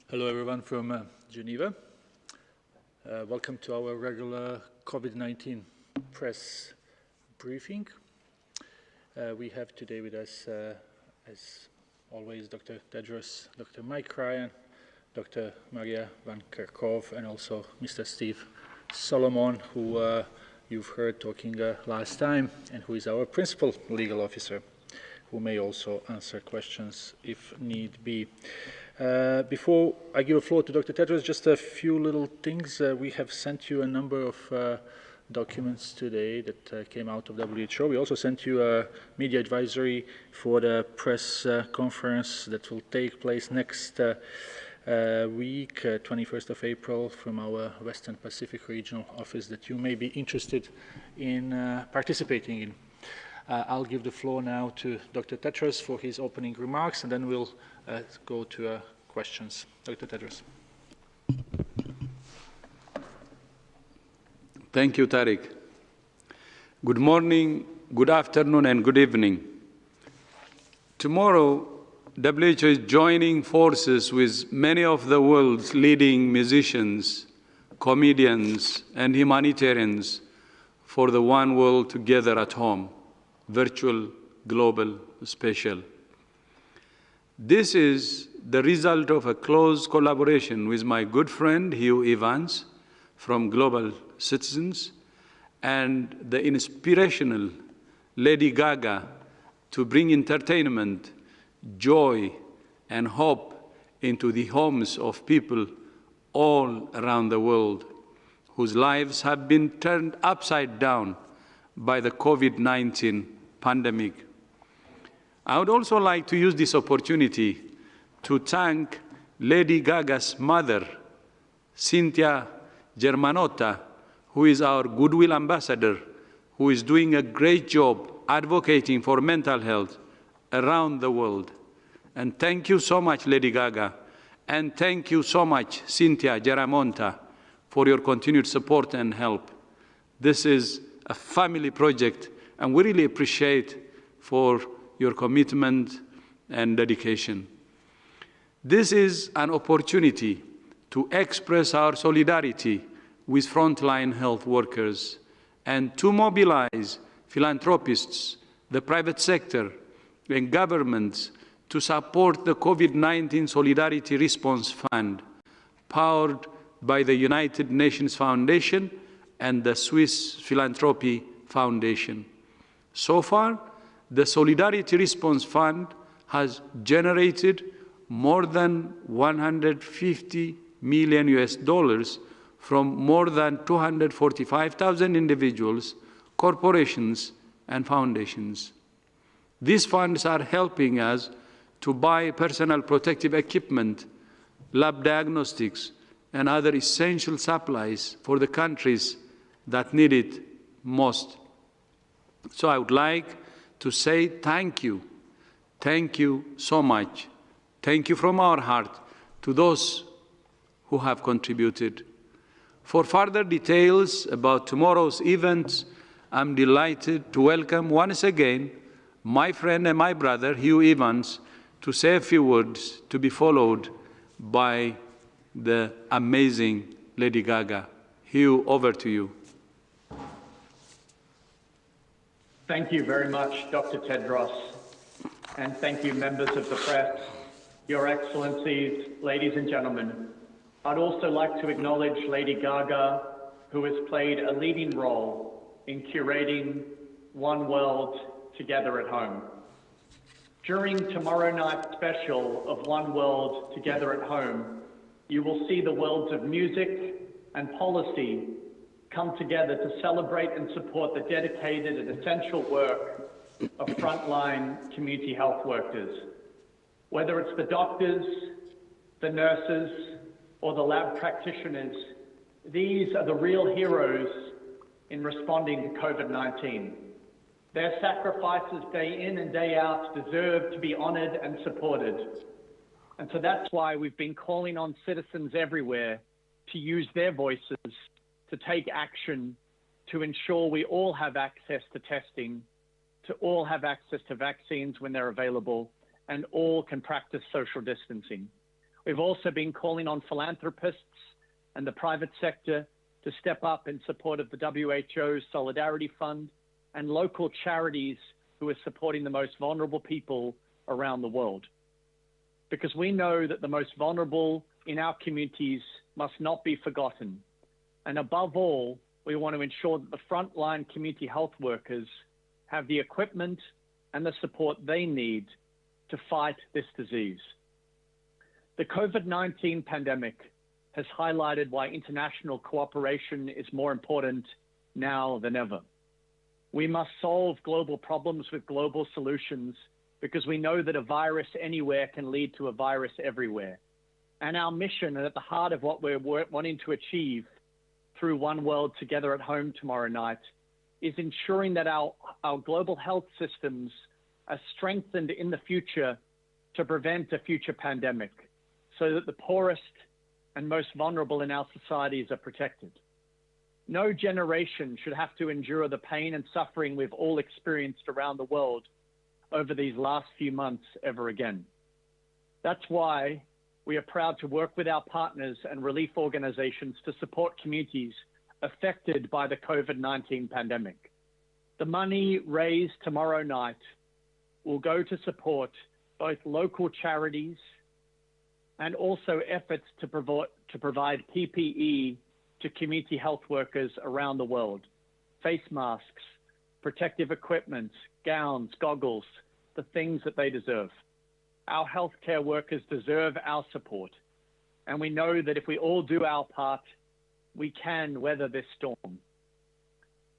Hello everyone from Geneva. Welcome to our regular COVID-19 press briefing. We have today with us, as always, Dr. Tedros, Dr. Mike Ryan, Dr. Maria Van Kerkhove, and also Mr. Steve Solomon, who you've heard talking last time, and who is our principal legal officer, who may also answer questions if need be. Before I give the floor to Dr. Tedros, just a few little things. We have sent you a number of documents today that came out of WHO. We also sent you a media advisory for the press conference that will take place next week, 21st of April, from our Western Pacific Regional Office that you may be interested in participating in. I'll give the floor now to Dr. Tedros for his opening remarks, and then we'll go to questions. Dr. Tedros. Thank you, Tariq. Good morning, good afternoon, and good evening. Tomorrow, WHO is joining forces with many of the world's leading musicians, comedians, and humanitarians for the One World Together at Home, virtual, global, spatial. This is the result of a close collaboration with my good friend Hugh Evans from Global Citizens and the inspirational Lady Gaga to bring entertainment, joy, and hope into the homes of people all around the world whose lives have been turned upside down by the COVID-19 pandemic. I would also like to use this opportunity to thank Lady Gaga's mother, Cynthia Germanotta, who is our Goodwill Ambassador, who is doing a great job advocating for mental health around the world. And thank you so much, Lady Gaga, and thank you so much, Cynthia Germanotta, for your continued support and help. This is a family project, and we really appreciate for your commitment and dedication. This is an opportunity to express our solidarity with frontline health workers and to mobilize philanthropists, the private sector, and governments to support the COVID-19 Solidarity Response Fund, powered by the United Nations Foundation and the Swiss Philanthropy Foundation. So far, the Solidarity Response Fund has generated more than $150 million from more than 245,000 individuals, corporations, and foundations. These funds are helping us to buy personal protective equipment, lab diagnostics, and other essential supplies for the countries that need it most. So I would like to say thank you. Thank you so much. Thank you from our heart to those who have contributed. For further details about tomorrow's events, I'm delighted to welcome once again my friend and my brother, Hugh Evans, to say a few words, to be followed by the amazing Lady Gaga. Hugh, over to you. Thank you very much, Dr. Tedros, and thank you, members of the press, Your Excellencies, ladies and gentlemen. I'd also like to acknowledge Lady Gaga, who has played a leading role in curating One World Together at Home. During tomorrow night's special of One World Together at Home, you will see the worlds of music and policy come together to celebrate and support the dedicated and essential work of frontline community health workers. Whether it's the doctors, the nurses, or the lab practitioners, these are the real heroes in responding to COVID-19. Their sacrifices day in and day out deserve to be honored and supported. And so that's why we've been calling on citizens everywhere to use their voices to take action to ensure we all have access to testing, to all have access to vaccines when they're available, and all can practice social distancing. We've also been calling on philanthropists and the private sector to step up in support of the WHO's Solidarity Fund and local charities who are supporting the most vulnerable people around the world. Because we know that the most vulnerable in our communities must not be forgotten. And above all, we want to ensure that the frontline community health workers have the equipment and the support they need to fight this disease. The COVID-19 pandemic has highlighted why international cooperation is more important now than ever. We must solve global problems with global solutions because we know that a virus anywhere can lead to a virus everywhere. And our mission, and at the heart of what we're wanting to achieve through One World Together at Home tomorrow night, is ensuring that our global health systems are strengthened in the future to prevent a future pandemic, so that the poorest and most vulnerable in our societies are protected. No generation should have to endure the pain and suffering we've all experienced around the world over these last few months ever again. That's why we are proud to work with our partners and relief organizations to support communities affected by the COVID-19 pandemic. The money raised tomorrow night will go to support both local charities and also efforts to provide PPE to community health workers around the world. Face masks, protective equipment, gowns, goggles, the things that they deserve. Our healthcare workers deserve our support. And we know that if we all do our part, we can weather this storm.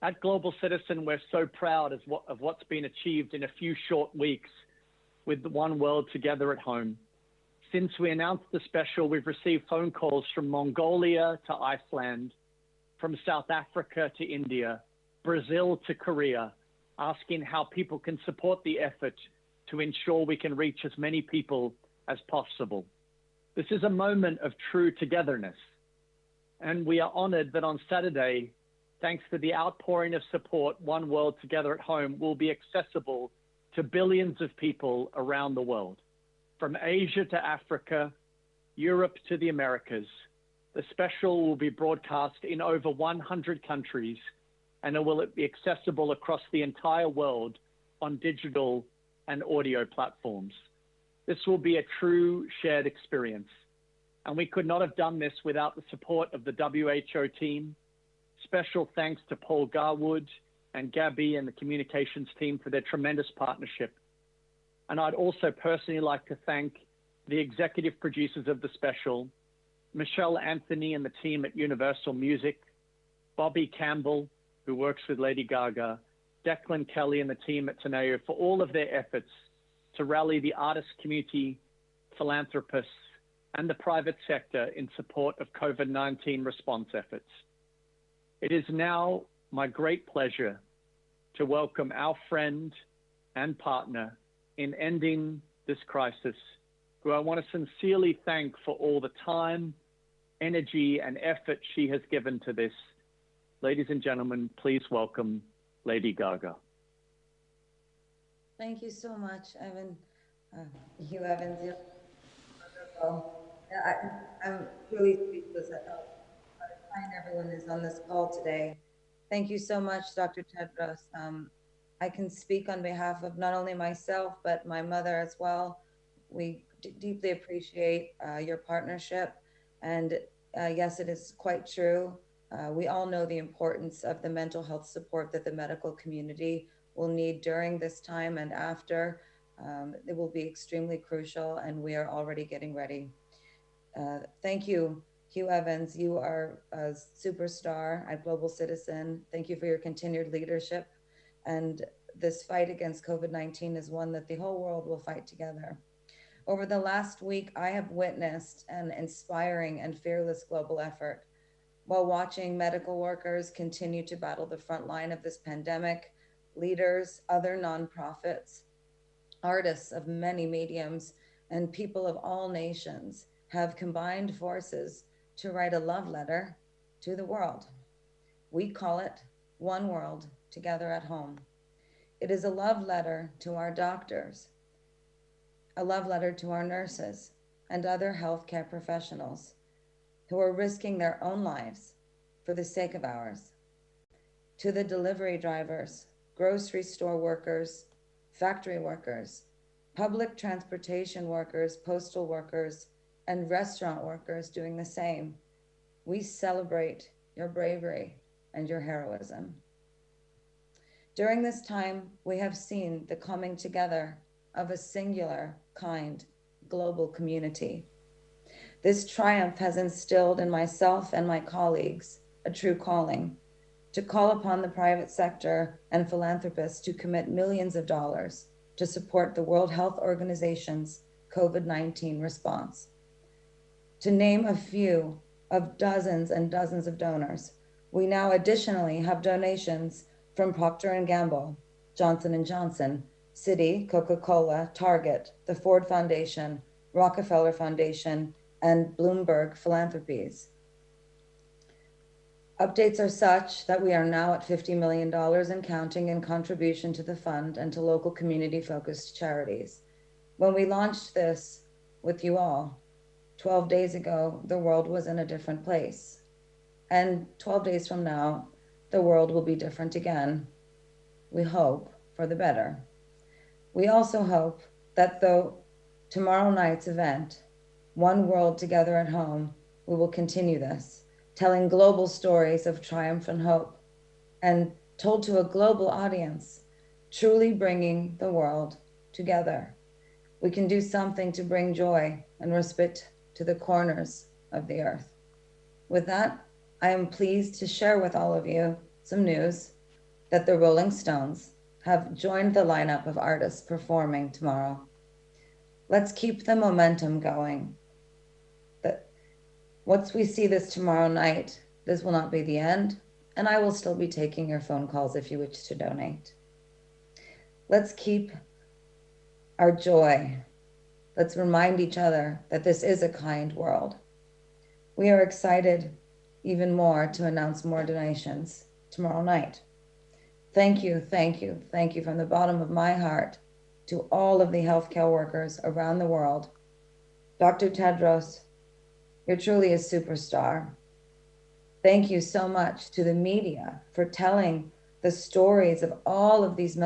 At Global Citizen, we're so proud of what's been achieved in a few short weeks with One World Together at Home. Since we announced the special, we've received phone calls from Mongolia to Iceland, from South Africa to India, Brazil to Korea, asking how people can support the effort to ensure we can reach as many people as possible. This is a moment of true togetherness. And we are honored that on Saturday, thanks to the outpouring of support, One World Together at Home will be accessible to billions of people around the world. From Asia to Africa, Europe to the Americas, the special will be broadcast in over 100 countries, and it will be accessible across the entire world on digital and audio platforms. This will be a true shared experience, and we could not have done this without the support of the WHO team. Special thanks to Paul Garwood and Gabby and the communications team for their tremendous partnership. And I'd also personally like to thank the executive producers of the special, Michelle Anthony and the team at Universal Music, Bobby Campbell, who works with Lady Gaga, Declan Kelly and the team at Teneo for all of their efforts to rally the artist community, philanthropists, and the private sector in support of COVID-19 response efforts. It is now my great pleasure to welcome our friend and partner in ending this crisis, who I want to sincerely thank for all the time, energy, and effort she has given to this. Ladies and gentlemen, please welcome Lady Gaga. Thank you so much, Evan. Hugh Evans, you're wonderful. I'm really speechless at how kind everyone is on this call today. Thank you so much, Dr. Tedros. I can speak on behalf of not only myself, but my mother as well. We deeply appreciate your partnership. And yes, it is quite true. We all know the importance of the mental health support that the medical community will need during this time and after. It will be extremely crucial, and we are already getting ready. Thank you, Hugh Evans. You are a superstar at Global Citizen. Thank you for your continued leadership. And this fight against COVID-19 is one that the whole world will fight together. Over the last week, I have witnessed an inspiring and fearless global effort. While watching medical workers continue to battle the front line of this pandemic, leaders, other nonprofits, artists of many mediums, and people of all nations have combined forces to write a love letter to the world. We call it One World Together at Home. It is a love letter to our doctors, a love letter to our nurses, and other healthcare professionals who are risking their own lives for the sake of ours. To the delivery drivers, grocery store workers, factory workers, public transportation workers, postal workers, and restaurant workers doing the same, we celebrate your bravery and your heroism. During this time, we have seen the coming together of a singular, kind, global community. This triumph has instilled in myself and my colleagues a true calling to call upon the private sector and philanthropists to commit millions of dollars to support the World Health Organization's COVID-19 response. To name a few of dozens and dozens of donors, we now additionally have donations from Procter & Gamble, Johnson & Johnson, Citi, Coca-Cola, Target, the Ford Foundation, Rockefeller Foundation, and Bloomberg Philanthropies. Updates are such that we are now at $50 million and counting in contribution to the fund and to local community-focused charities. When we launched this with you all, 12 days ago, the world was in a different place. And 12 days from now, the world will be different again. We hope for the better. We also hope that though tomorrow night's event, One World Together at Home, we will continue this, telling global stories of triumph and hope, and told to a global audience, truly bringing the world together. We can do something to bring joy and respite to the corners of the earth. With that, I am pleased to share with all of you some news that the Rolling Stones have joined the lineup of artists performing tomorrow. Let's keep the momentum going. Once we see this tomorrow night, this will not be the end, and I will still be taking your phone calls if you wish to donate. Let's keep our joy. Let's remind each other that this is a kind world. We are excited even more to announce more donations tomorrow night. Thank you, thank you, thank you from the bottom of my heart to all of the healthcare workers around the world. Dr. Tedros, you're truly a superstar. Thank you so much to the media for telling the stories of all of these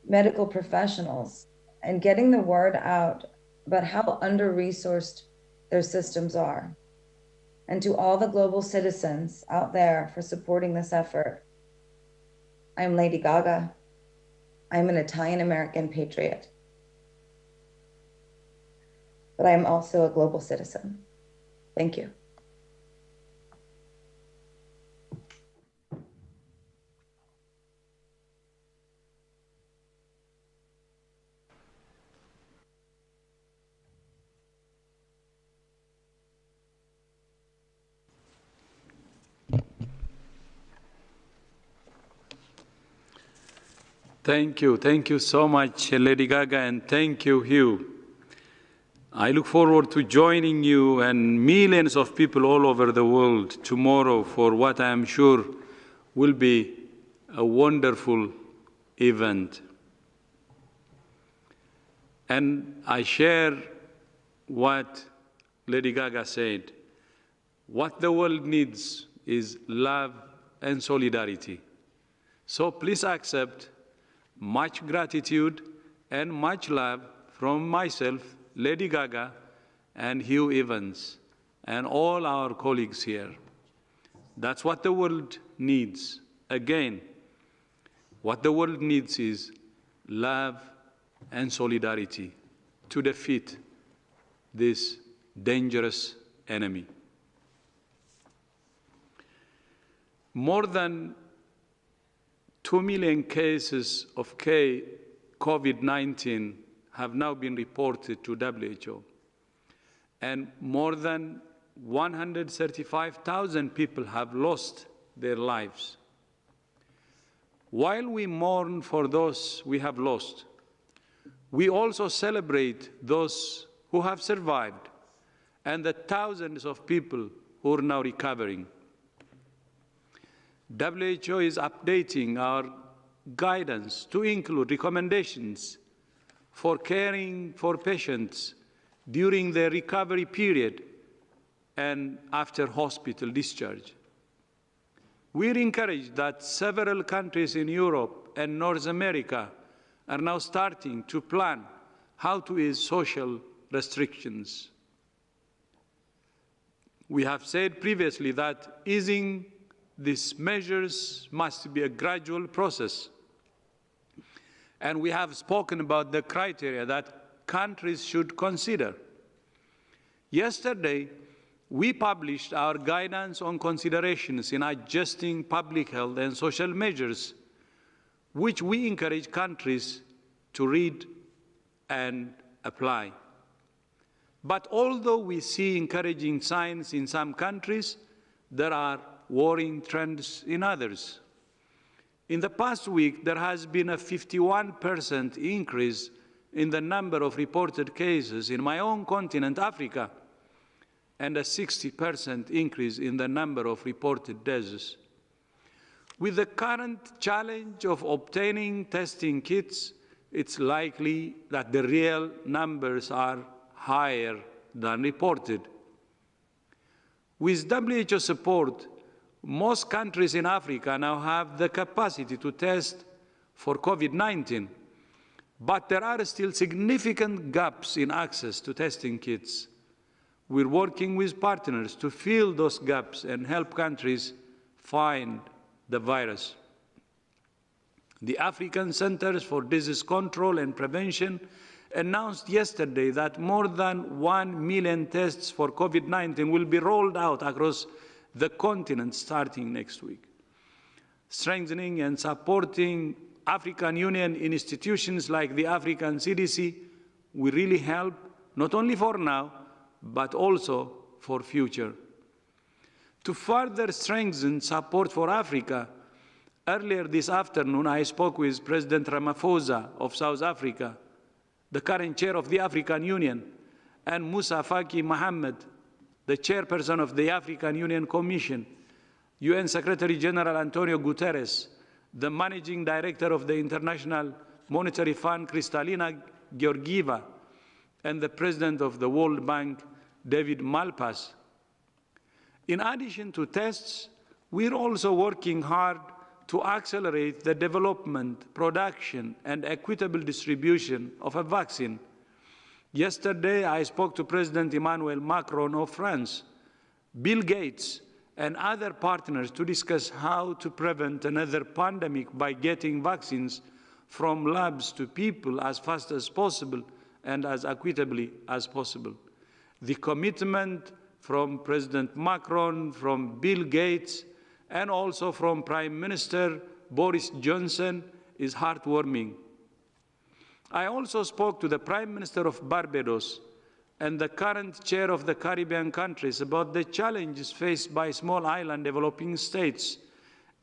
medical professionals and getting the word out about how under-resourced their systems are. And to all the global citizens out there for supporting this effort. I'm Lady Gaga. I'm an Italian-American patriot. But I am also a global citizen. Thank you. Thank you so much, Lady Gaga, and thank you, Hugh. I look forward to joining you and millions of people all over the world tomorrow for what I am sure will be a wonderful event. And I share what Lady Gaga said. What the world needs is love and solidarity. So please accept much gratitude and much love from myself, Lady Gaga, and Hugh Evans, and all our colleagues here. That's what the world needs. Again, what the world needs is love and solidarity to defeat this dangerous enemy. More than 2 million cases of COVID-19 have now been reported to WHO, and more than 135,000 people have lost their lives. While we mourn for those we have lost, we also celebrate those who have survived and the thousands of people who are now recovering. WHO is updating our guidance to include recommendations for caring for patients during their recovery period and after hospital discharge. We're encouraged that several countries in Europe and North America are now starting to plan how to ease social restrictions. We have said previously that easing these measures must be a gradual process. And we have spoken about the criteria that countries should consider. Yesterday, we published our guidance on considerations in adjusting public health and social measures, which we encourage countries to read and apply. But although we see encouraging signs in some countries, there are worrying trends in others. In the past week, there has been a 51% increase in the number of reported cases in my own continent, Africa, and a 60% increase in the number of reported deaths. With the current challenge of obtaining testing kits, it's likely that the real numbers are higher than reported. With WHO support, most countries in Africa now have the capacity to test for COVID-19, but there are still significant gaps in access to testing kits. We're working with partners to fill those gaps and help countries find the virus. The African Centers for Disease Control and Prevention announced yesterday that more than 1 million tests for COVID-19 will be rolled out across the continent starting next week. Strengthening and supporting African Union institutions like the African CDC will really help, not only for now, but also for future. To further strengthen support for Africa, earlier this afternoon I spoke with President Ramaphosa of South Africa, the current chair of the African Union, and Moussa Faki Mohammed, the chairperson of the African Union Commission, UN Secretary General Antonio Guterres, the managing director of the International Monetary Fund, Kristalina Georgieva, and the president of the World Bank, David Malpass. In addition to tests, we're also working hard to accelerate the development, production, and equitable distribution of a vaccine. Yesterday, I spoke to President Emmanuel Macron of France, Bill Gates, and other partners to discuss how to prevent another pandemic by getting vaccines from labs to people as fast as possible and as equitably as possible. The commitment from President Macron, from Bill Gates, and also from Prime Minister Boris Johnson is heartwarming. I also spoke to the Prime Minister of Barbados and the current chair of the Caribbean countries about the challenges faced by small island developing states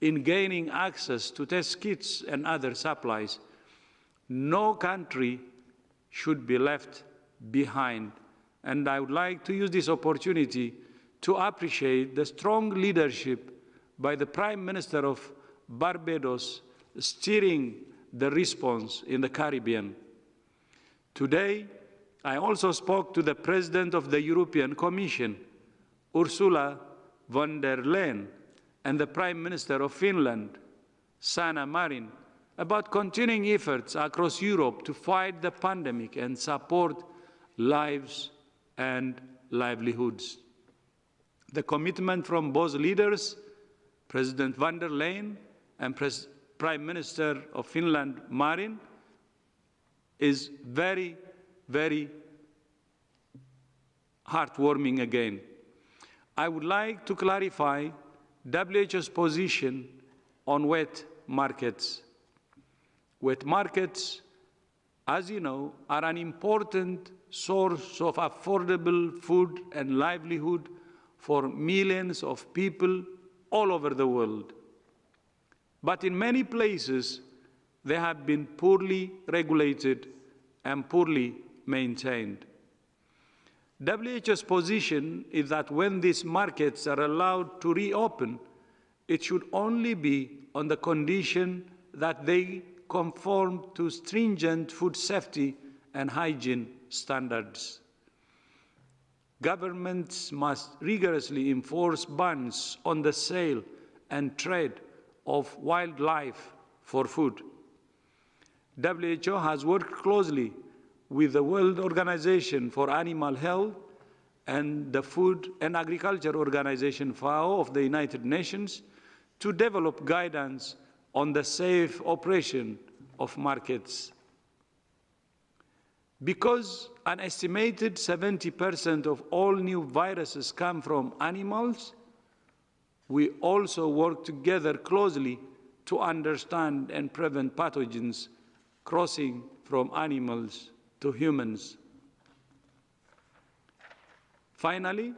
in gaining access to test kits and other supplies. No country should be left behind. And I would like to use this opportunity to appreciate the strong leadership by the Prime Minister of Barbados steering the response in the Caribbean. Today, I also spoke to the President of the European Commission, Ursula von der Leyen, and the Prime Minister of Finland, Sanna Marin, about continuing efforts across Europe to fight the pandemic and support lives and livelihoods. The commitment from both leaders, President von der Leyen and Prime Minister of Finland, Marin, is very, very heartwarming again. I would like to clarify WHO's position on wet markets. Wet markets, as you know, are an important source of affordable food and livelihood for millions of people all over the world. But in many places, they have been poorly regulated and poorly maintained. WHO's position is that when these markets are allowed to reopen, it should only be on the condition that they conform to stringent food safety and hygiene standards. governments must rigorously enforce bans on the sale and trade of wildlife for food. WHO has worked closely with the World Organization for Animal Health and the Food and Agriculture Organization, FAO, of the United Nations to develop guidance on the safe operation of markets. Because an estimated 70% of all new viruses come from animals, we also work together closely to understand and prevent pathogens crossing from animals to humans. Finally,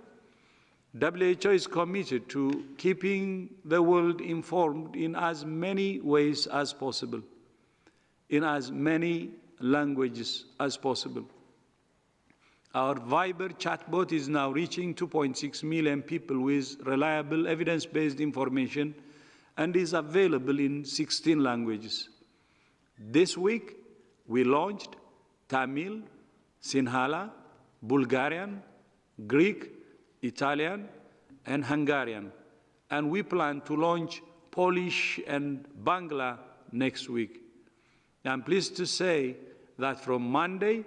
WHO is committed to keeping the world informed in as many ways as possible, in as many languages as possible. Our Viber chatbot is now reaching 2.6 million people with reliable evidence-based information and is available in 16 languages. This week, we launched Tamil, Sinhala, Bulgarian, Greek, Italian, and Hungarian, and we plan to launch Polish and Bangla next week. I'm pleased to say that from Monday,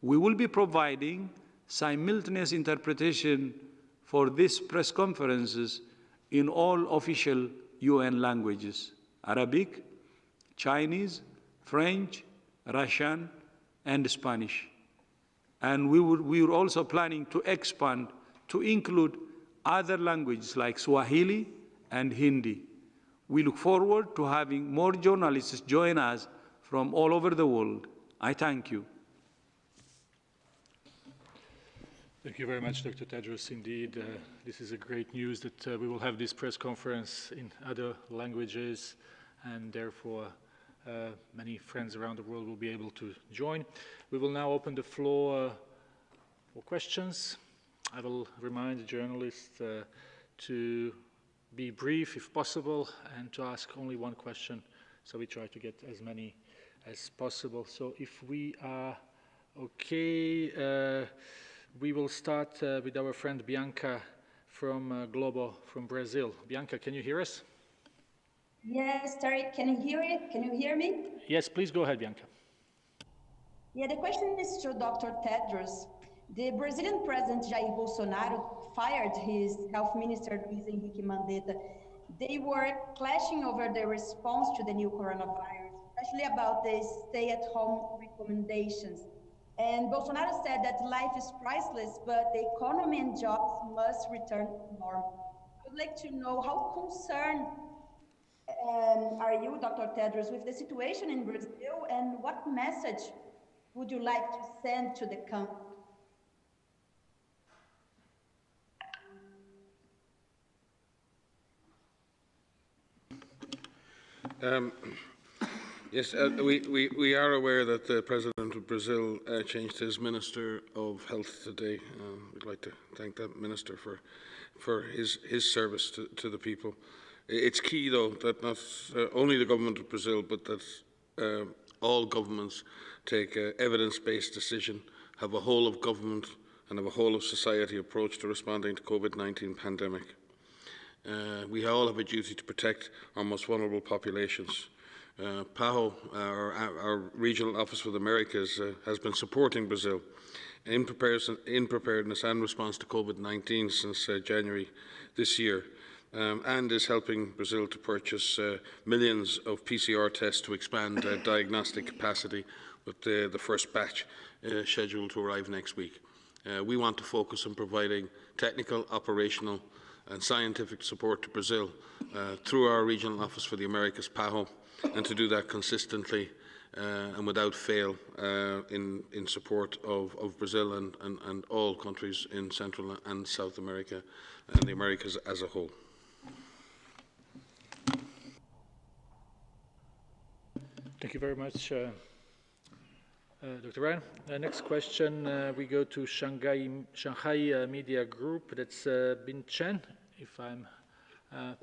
we will be providing simultaneous interpretation for these press conferences in all official UN languages: Arabic, Chinese, French, Russian, and Spanish. And we are also planning to expand to include other languages like Swahili and Hindi. We look forward to having more journalists join us from all over the world. I thank you. Thank you very much, Dr. Tedros. Indeed, this is a great news that we will have this press conference in other languages, and therefore many friends around the world will be able to join. We will now open the floor for questions. I will remind the journalists to be brief if possible and to ask only one question, so we try to get as many as possible. So if we are okay, we will start with our friend Bianca from Globo, from Brazil. Bianca, can you hear us? Yes, Tariq, can you hear it? Can you hear me? Yes, please go ahead, Bianca. Yeah, the question is to Dr. Tedros. The Brazilian President Jair Bolsonaro fired his health minister, Luiz Henrique Mandetta. They were clashing over the response to the new coronavirus, especially about the stay-at-home recommendations. And Bolsonaro said that life is priceless, but the economy and jobs must return to normal. I would like to know how concerned are you, Dr. Tedros, with the situation in Brazil, and what message would you like to send to the country? Yes, we are aware that the President of Brazil changed his Minister of Health today. We'd like to thank that Minister for his service to the people. It's key, though, that not only the government of Brazil, but that all governments take an evidence-based decision, have a whole of government and have a whole of society approach to responding to COVID-19 pandemic. We all have a duty to protect our most vulnerable populations. PAHO, our regional office for the Americas, has been supporting Brazil in preparedness and response to COVID-19 since January this year, and is helping Brazil to purchase millions of PCR tests to expand diagnostic capacity, with the first batch scheduled to arrive next week. We want to focus on providing technical, operational and scientific support to Brazil through our regional office for the Americas, PAHO, and to do that consistently and without fail in support of Brazil and all countries in Central and South America and the Americas as a whole. Thank you very much, Dr. Ryan. Next question, we go to Shanghai Media Group. That's Bin Chen, if I'm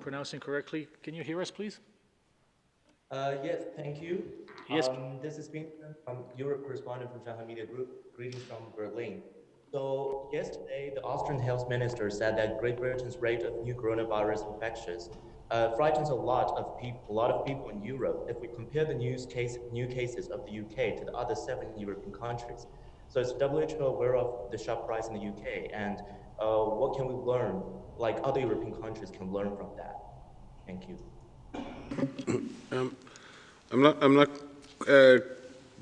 pronouncing correctly. Can you hear us, please? Yes, thank you. Yes. This is Bin Chen from Europe correspondent from Shanghai Media Group. Greetings from Berlin. So yesterday, the Austrian health minister said that Great Britain's rate of new coronavirus infections frightens a lot of people in Europe if we compare the new cases of the UK to the other 7 European countries. So is WHO aware of the sharp rise in the UK, and what can we learn, like other European countries can learn from that? Thank you. I'm not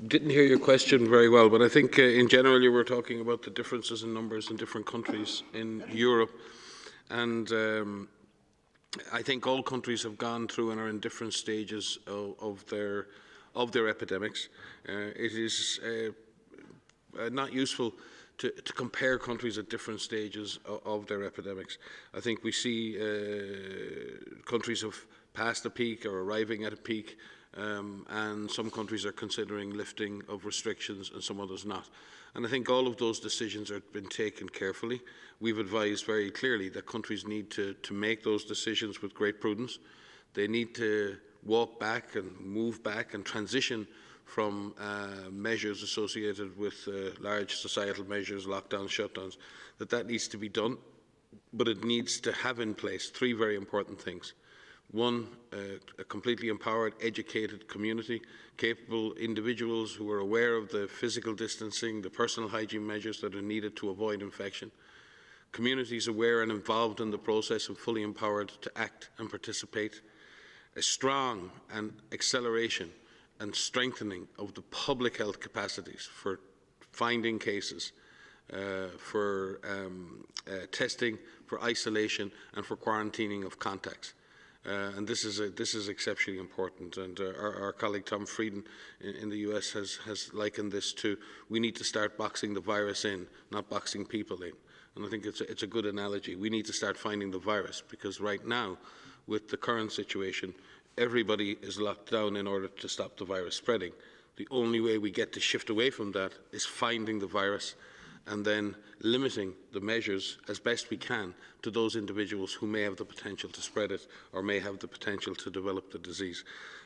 didn't hear your question very well, but I think in general you were talking about the differences in numbers in different countries in Europe, and I think all countries have gone through and are in different stages of their epidemics. It is not useful to compare countries at different stages of their epidemics. I think we see countries have passed a peak or arriving at a peak, and some countries are considering lifting of restrictions and some others not. And I think all of those decisions have been taken carefully. We've advised very clearly that countries need to make those decisions with great prudence. They need to walk back and move back and transition from measures associated with large societal measures, lockdowns, shutdowns, that needs to be done. But it needs to have in place 3 very important things. One, a completely empowered, educated community, capable individuals who are aware of the physical distancing, the personal hygiene measures that are needed to avoid infection. Communities aware and involved in the process and fully empowered to act and participate. A strong and acceleration and strengthening of the public health capacities for finding cases, for testing, for isolation, and for quarantining of contacts. And this is exceptionally important. And our colleague Tom Frieden in the US has likened this to, we need to start boxing the virus in, not boxing people in. And I think it's a good analogy. We need to start finding the virus, because right now, with the current situation, everybody is locked down in order to stop the virus spreading. The only way we get to shift away from that is finding the virus and then limiting the measures as best we can to those individuals who may have the potential to spread it or may have the potential to develop the disease.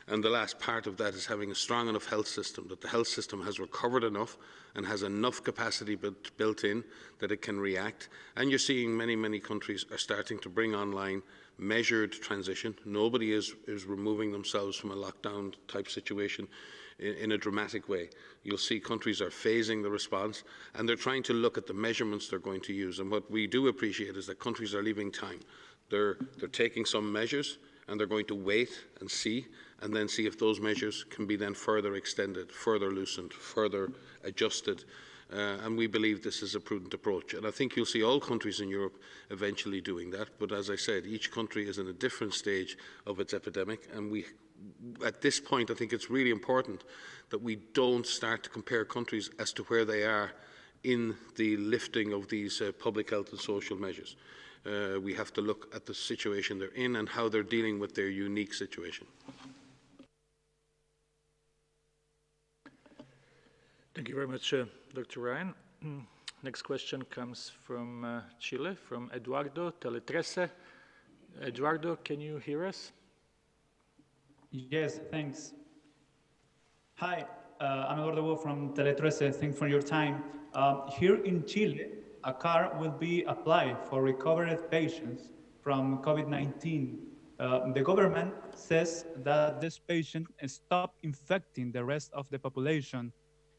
And the last part of that is having a strong enough health system, that the health system has recovered enough and has enough capacity built in that it can react. And you're seeing many countries are starting to bring online measured transition. Nobody is removing themselves from a lockdown type situation in a dramatic way. You'll see countries are phasing the response, and they're trying to look at the measurements they're going to use. And what we do appreciate is that countries are leaving time. They're taking some measures, and they're going to wait and see, and then see if those measures can be then further extended, further loosened, further adjusted. And we believe this is a prudent approach. And I think you'll see all countries in Europe eventually doing that. But as I said, each country is in a different stage of its epidemic, and at this point, I think it's really important that we don't start to compare countries as to where they are in the lifting of these public health and social measures. We have to look at the situation they're in and how they're dealing with their unique situation. Thank you very much, Dr. Ryan. Next question comes from Chile, from Eduardo Teletrece. Eduardo, can you hear us? Yes, thanks. Hi, I'm Eduardo Bo from Teletrece. Thanks for your time. Here in Chile, a card will be applied for recovered patients from COVID-19. The government says that this patient stop infecting the rest of the population.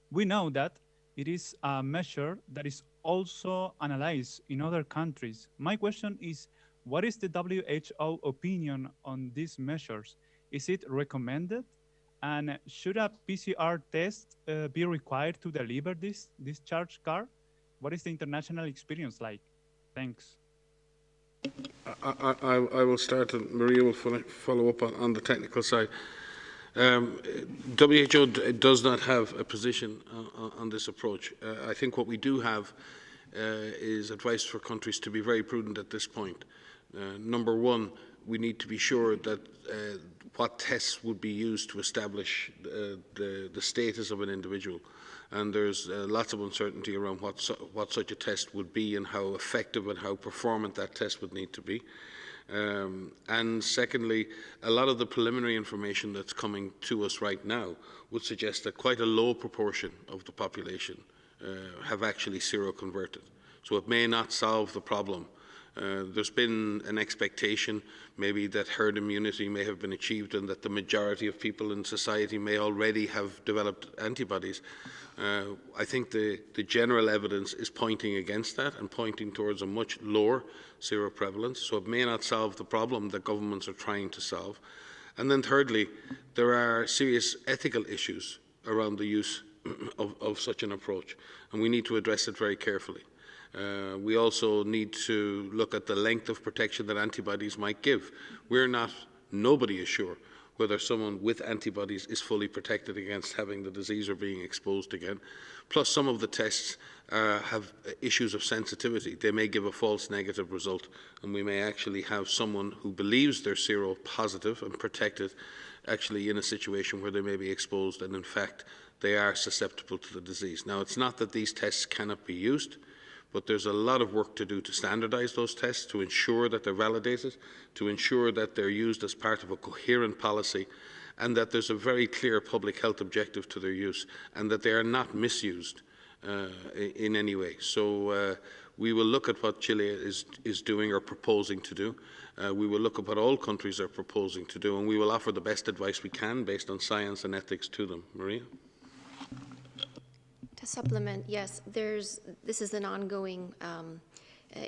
We know that it is a measure that is also analyzed in other countries. My question is, what is the WHO opinion on these measures? Is it recommended? And should a PCR test be required to deliver this discharge card? What is the international experience like? Thanks. I will start, and Maria will follow up on the technical side. WHO does not have a position on this approach. I think what we do have is advice for countries to be very prudent at this point. Number one, we need to be sure that what tests would be used to establish the status of an individual. And there's lots of uncertainty around what such a test would be and how effective and how performant that test would need to be. And secondly, a lot of the preliminary information that's coming to us right now would suggest that quite a low proportion of the population have actually seroconverted. So it may not solve the problem. There's been an expectation maybe that herd immunity may have been achieved and that the majority of people in society may already have developed antibodies. I think the general evidence is pointing against that and pointing towards a much lower seroprevalence. So it may not solve the problem that governments are trying to solve. And then thirdly, there are serious ethical issues around the use of such an approach, and we need to address it very carefully. We also need to look at the length of protection that antibodies might give. Nobody is sure whether someone with antibodies is fully protected against having the disease or being exposed again. Plus, some of the tests have issues of sensitivity. They may give a false negative result, and we may actually have someone who believes they're seropositive and protected actually in a situation where they may be exposed and in fact they are susceptible to the disease. Now, it's not that these tests cannot be used, but there's a lot of work to do to standardize those tests, to ensure that they're validated, to ensure that they're used as part of a coherent policy, and that there's a very clear public health objective to their use, and that they are not misused in any way. So we will look at what Chile is doing or proposing to do. We will look at what all countries are proposing to do, and we will offer the best advice we can based on science and ethics to them. Maria? To supplement, yes, this is an ongoing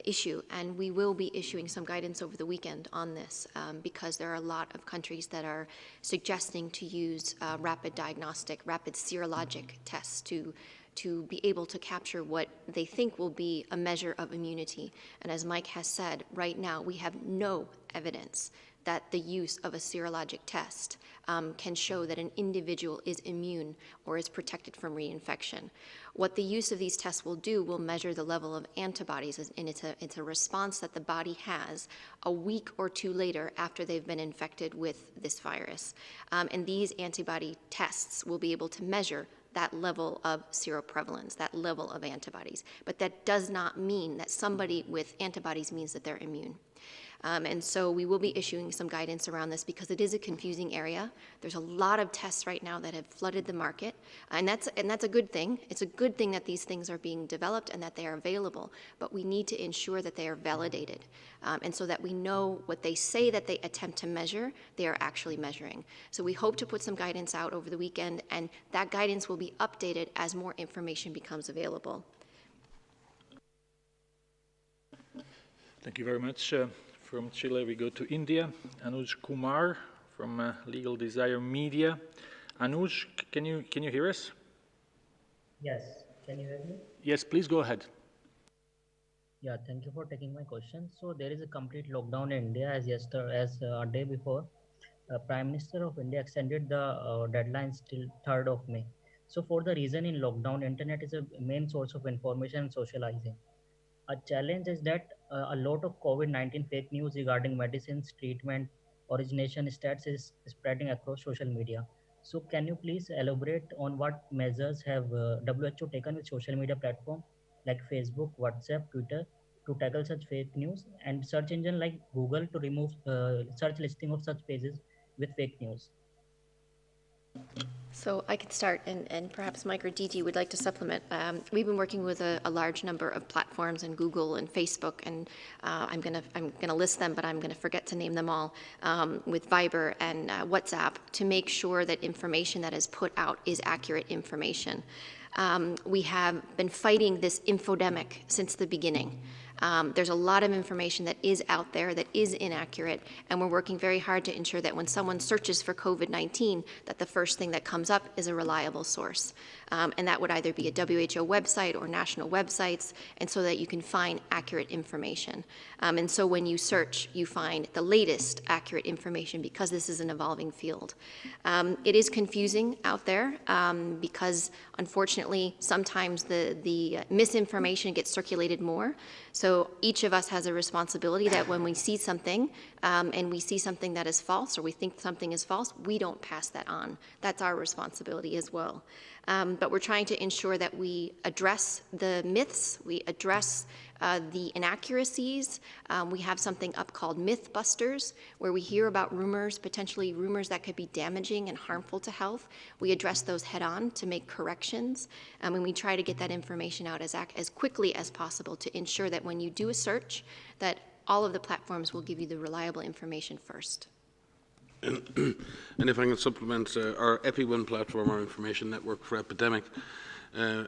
issue, and we will be issuing some guidance over the weekend on this because there are a lot of countries that are suggesting to use rapid serologic tests to be able to capture what they think will be a measure of immunity. And as Mike has said, right now we have no evidence that the use of a serologic test can show that an individual is immune or is protected from reinfection. What the use of these tests will do will measure the level of antibodies, and it's a response that the body has a week or two later after they've been infected with this virus. And these antibody tests will be able to measure that level of seroprevalence, that level of antibodies. But that does not mean that somebody with antibodies means that they're immune. And so we will be issuing some guidance around this because it is a confusing area. There's a lot of tests right now that have flooded the market, and that's a good thing. It's a good thing that these things are being developed and that they are available, but we need to ensure that they are validated, and so that we know what they say that they attempt to measure, they are actually measuring. So we hope to put some guidance out over the weekend, and that guidance will be updated as more information becomes available. Thank you very much. From Chile, we go to India. Anuj Kumar from Legal Desire Media. Anuj, can you hear us? Yes, can you hear me? Yes, please go ahead. Yeah, thank you for taking my question. So there is a complete lockdown in India as a day before. Prime Minister of India extended the deadlines till 3rd of May. So for the reason in lockdown, internet is a main source of information and socializing. A challenge is that a lot of COVID-19 fake news regarding medicines, treatment, origination stats is spreading across social media. So can you please elaborate on what measures have WHO taken with social media platform like Facebook, WhatsApp, Twitter to tackle such fake news, and search engine like Google to remove search listing of such pages with fake news? So I could start, and perhaps Mike or Diti would like to supplement. We've been working with a large number of platforms, and Google and Facebook, and I'm gonna list them, but I'm gonna forget to name them all, with Viber and WhatsApp, to make sure that information that is put out is accurate information. We have been fighting this infodemic since the beginning. There's a lot of information that is out there that is inaccurate, and we're working very hard to ensure that when someone searches for COVID-19, that the first thing that comes up is a reliable source. And that would either be a WHO website or national websites, and so that you can find accurate information. And so when you search, you find the latest accurate information because this is an evolving field. It is confusing out there because unfortunately sometimes the misinformation gets circulated more. So each of us has a responsibility that when we see something and we see something that is false, or we think something is false, we don't pass that on. That's our responsibility as well. But we're trying to ensure that we address the myths, we address the inaccuracies. We have something up called Mythbusters, where we hear about rumors, potentially rumors that could be damaging and harmful to health. We address those head on to make corrections, and we try to get that information out as quickly as possible to ensure that when you do a search, that all of the platforms will give you the reliable information first. And if I can supplement, our EpiWin platform, our information network for epidemic,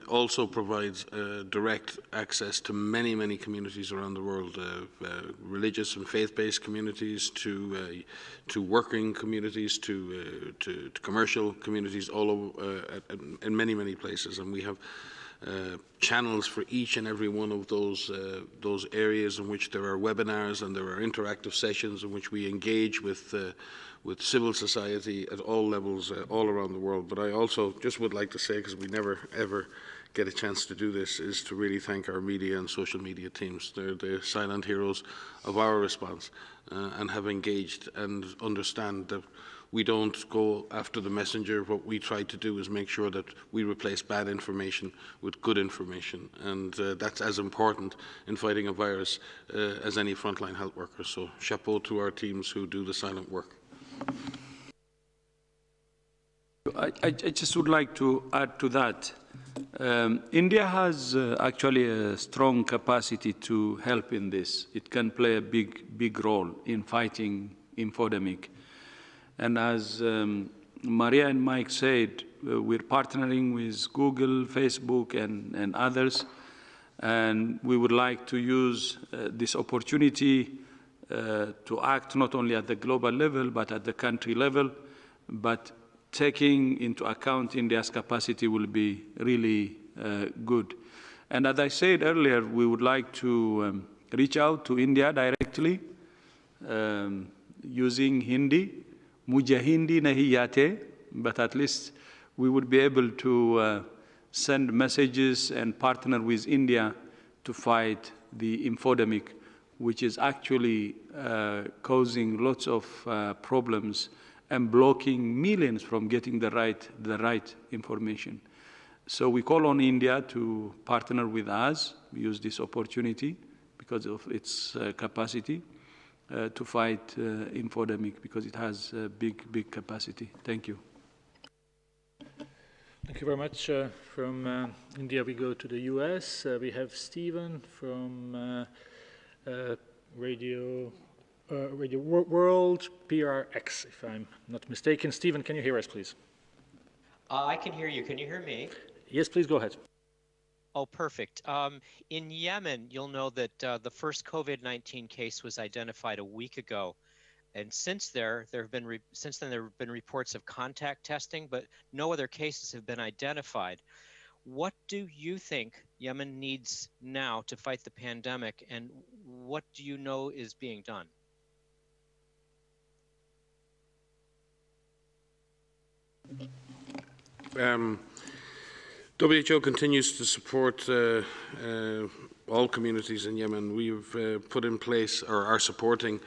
also provides direct access to many, many communities around the world, religious and faith-based communities, to working communities, to commercial communities, all over, in many, many places. And we have channels for each and every one of those areas in which there are webinars and there are interactive sessions in which we engage with civil society at all levels, all around the world. But I also just would like to say, because we never ever get a chance to do this, is to really thank our media and social media teams. They're the silent heroes of our response, and have engaged and understand that we don't go after the messenger. What we try to do is make sure that we replace bad information with good information, and that's as important in fighting a virus as any frontline health worker. So chapeau to our teams who do the silent work. I just would like to add to that. India has actually a strong capacity to help in this. It can play a big role in fighting infodemic. And as Maria and Mike said, we're partnering with Google, Facebook, and others. And we would like to use this opportunity to act not only at the global level, but at the country level. But taking into account India's capacity will be really good. And as I said earlier, we would like to reach out to India directly using Hindi. Mujhe Hindi nahi aate, but at least we would be able to send messages and partner with India to fight the infodemic, which is actually causing lots of problems and blocking millions from getting the right information. So we call on India to partner with us, use this opportunity because of its capacity to fight infodemic, because it has a big capacity. Thank you. Thank you very much. From India, we go to the US. We have Stephen from Radio World PRX, if I'm not mistaken. Stephen, can you hear us, please? I can hear you. Can you hear me? Yes, please go ahead. Oh, perfect. In Yemen, you'll know that the first COVID-19 case was identified a week ago, and since then there have been reports of contact testing, but no other cases have been identified. What do you think Yemen needs now to fight the pandemic, and what do you know is being done? WHO continues to support all communities in Yemen. We've put in place, or are supporting,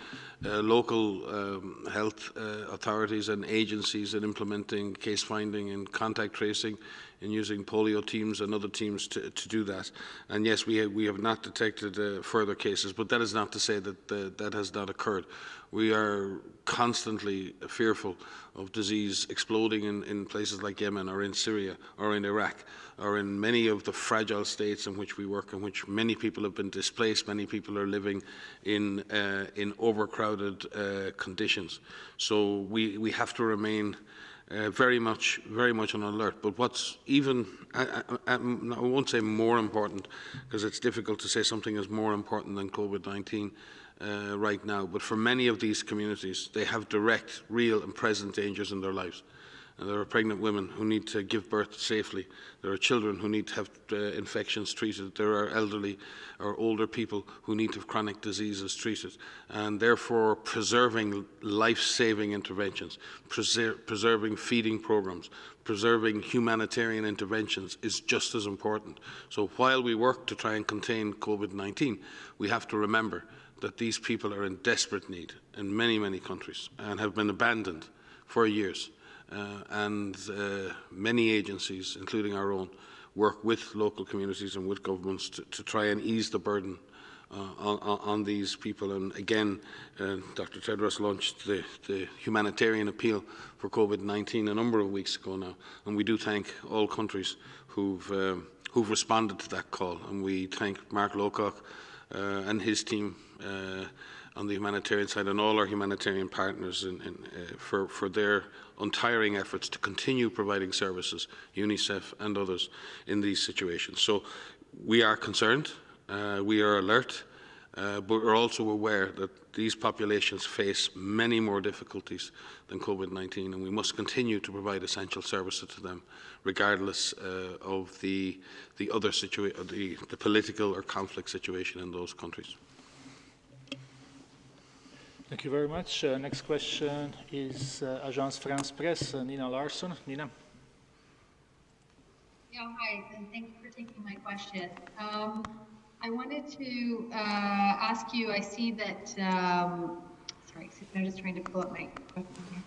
local health authorities and agencies in implementing case finding and contact tracing, and using polio teams and other teams to do that. And yes, we have not detected further cases, but that is not to say that that has not occurred. We are constantly fearful of disease exploding in places like Yemen, or in Syria, or in Iraq, or in many of the fragile states in which we work, in which many people have been displaced, many people are living in overcrowded conditions. So we have to remain very much on alert. But what's even, I won't say more important, because it's difficult to say something is more important than COVID-19 right now, but for many of these communities, they have direct, real and present dangers in their lives. And there are pregnant women who need to give birth safely. There are children who need to have infections treated. There are elderly or older people who need to have chronic diseases treated. And therefore, preserving life-saving interventions, preserving feeding programs, preserving humanitarian interventions is just as important. So while we work to try and contain COVID-19, we have to remember that these people are in desperate need in many, many countries and have been abandoned for years. And many agencies, including our own, work with local communities and with governments to try and ease the burden on these people. And again, Dr. Tedros launched the humanitarian appeal for COVID-19 a number of weeks ago now, and we do thank all countries who've responded to that call, and we thank Mark Lowcock and his team on the humanitarian side, and all our humanitarian partners for their untiring efforts to continue providing services, UNICEF and others, in these situations. So we are concerned, we are alert, but we're also aware that these populations face many more difficulties than COVID-19, and we must continue to provide essential services to them, regardless of the other the political or conflict situation in those countries. Thank you very much. Next question is Agence France Presse, Nina Larsson. Nina. Yeah, hi, and thank you for taking my question. I wanted to ask you, I see that, sorry, I'm just trying to pull up my question here.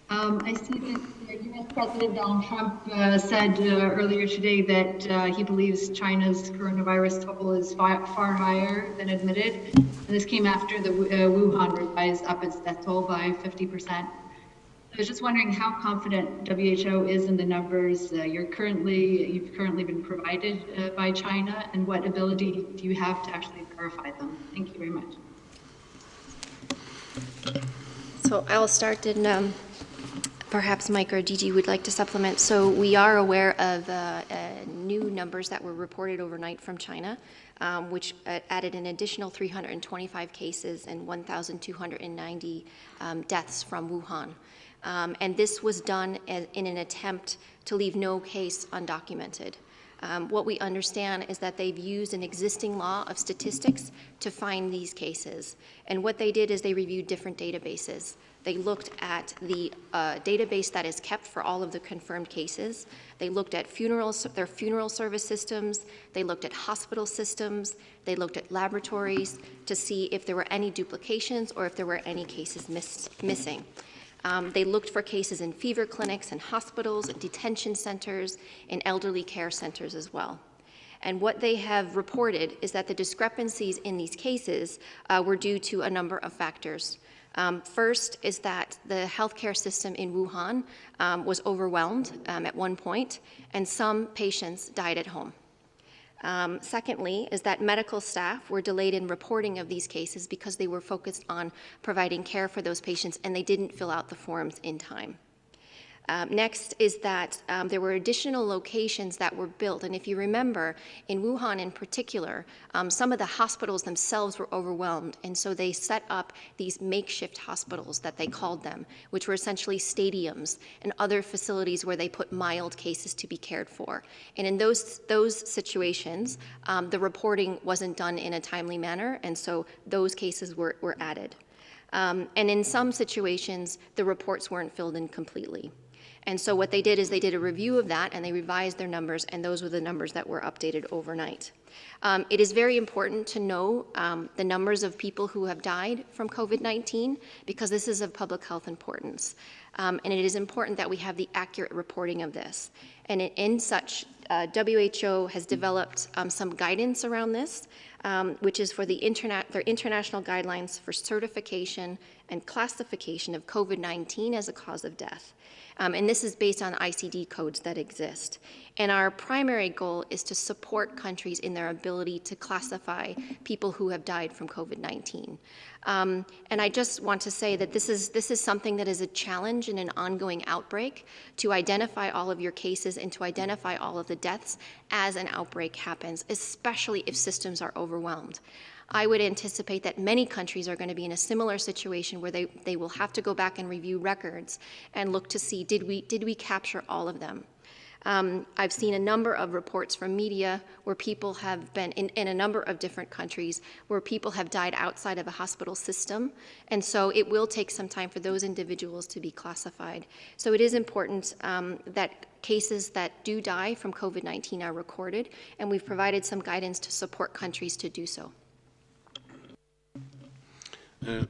I see that US President Donald Trump said earlier today that he believes China's coronavirus total is far higher than admitted. And this came after the Wuhan revised up its death toll by 50%. I was just wondering how confident WHO is in the numbers you've currently been provided by China, and what ability do you have to actually verify them? Thank you very much. So I'll start, and perhaps Mike or Gigi would like to supplement. So we are aware of new numbers that were reported overnight from China, which added an additional 325 cases and 1,290 deaths from Wuhan. And this was done in an attempt to leave no case undocumented. What we understand is that they've used an existing law of statistics to find these cases. And what they did is they reviewed different databases. They looked at the database that is kept for all of the confirmed cases. They looked at their funeral service systems. They looked at hospital systems. They looked at laboratories to see if there were any duplications or if there were any cases missing. They looked for cases in fever clinics and hospitals, detention centers, and elderly care centers as well. And what they have reported is that the discrepancies in these cases were due to a number of factors. First is that the healthcare system in Wuhan was overwhelmed at one point, and some patients died at home. Secondly is that medical staff were delayed in reporting of these cases because they were focused on providing care for those patients and they didn't fill out the forms in time. Next is that there were additional locations that were built. And if you remember, in Wuhan in particular, some of the hospitals themselves were overwhelmed. And so they set up these makeshift hospitals that they called them, which were essentially stadiums and other facilities where they put mild cases to be cared for. And in those situations, the reporting wasn't done in a timely manner. And so those cases were added. And in some situations, the reports weren't filled in completely. And so what they did is they did a review of that and they revised their numbers, and those were the numbers that were updated overnight. It is very important to know the numbers of people who have died from COVID-19 because this is of public health importance. And it is important that we have the accurate reporting of this. And in such, WHO has developed some guidance around this, which is for their international guidelines for certification and classification of COVID-19 as a cause of death. And this is based on ICD codes that exist. And our primary goal is to support countries in their ability to classify people who have died from COVID-19. And I just want to say that this is something that is a challenge in an ongoing outbreak, to identify all of your cases and to identify all of the deaths as an outbreak happens, especially if systems are overwhelmed. I would anticipate that many countries are going to be in a similar situation where they will have to go back and review records and look to see, did we capture all of them? I've seen a number of reports from media where people have been, in a number of different countries, where people have died outside of a hospital system. And so it will take some time for those individuals to be classified. So it is important that cases that do die from COVID-19 are recorded, and we've provided some guidance to support countries to do so.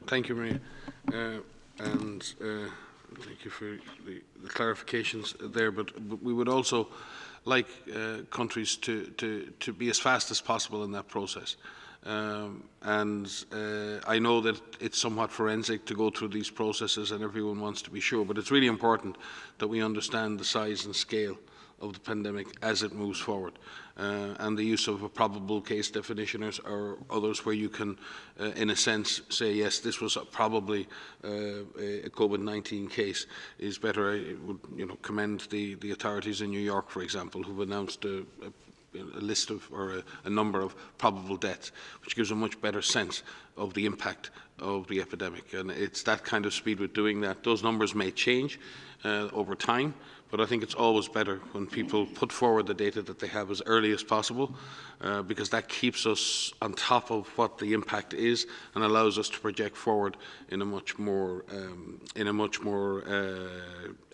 Thank you, Maria, and thank you for the clarifications there. But we would also like countries to be as fast as possible in that process. I know that it's somewhat forensic to go through these processes and everyone wants to be sure, but it's really important that we understand the size and scale of the pandemic as it moves forward. And the use of a probable case definition or others where you can, in a sense, say, yes, this was probably a COVID-19 case is better. I would commend the authorities in New York, for example, who've announced a list of, or a number of probable deaths, which gives a much better sense of the impact of the epidemic. And it's that kind of speed with doing that. Those numbers may change over time, but I think it's always better when people put forward the data that they have as early as possible, because that keeps us on top of what the impact is and allows us to project forward in a much more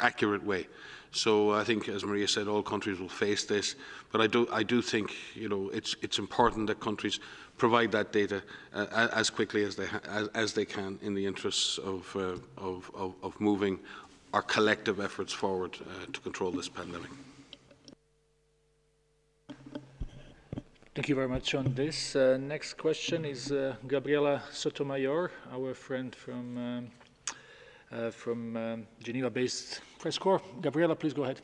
accurate way. So I think, as Maria said, all countries will face this, but I do think it's important that countries provide that data as quickly as they can in the interests of moving our collective efforts forward to control this pandemic. Thank you very much on this. Next question is Gabriela Sotomayor, our friend from Geneva-based press corps. Gabriela, please go ahead.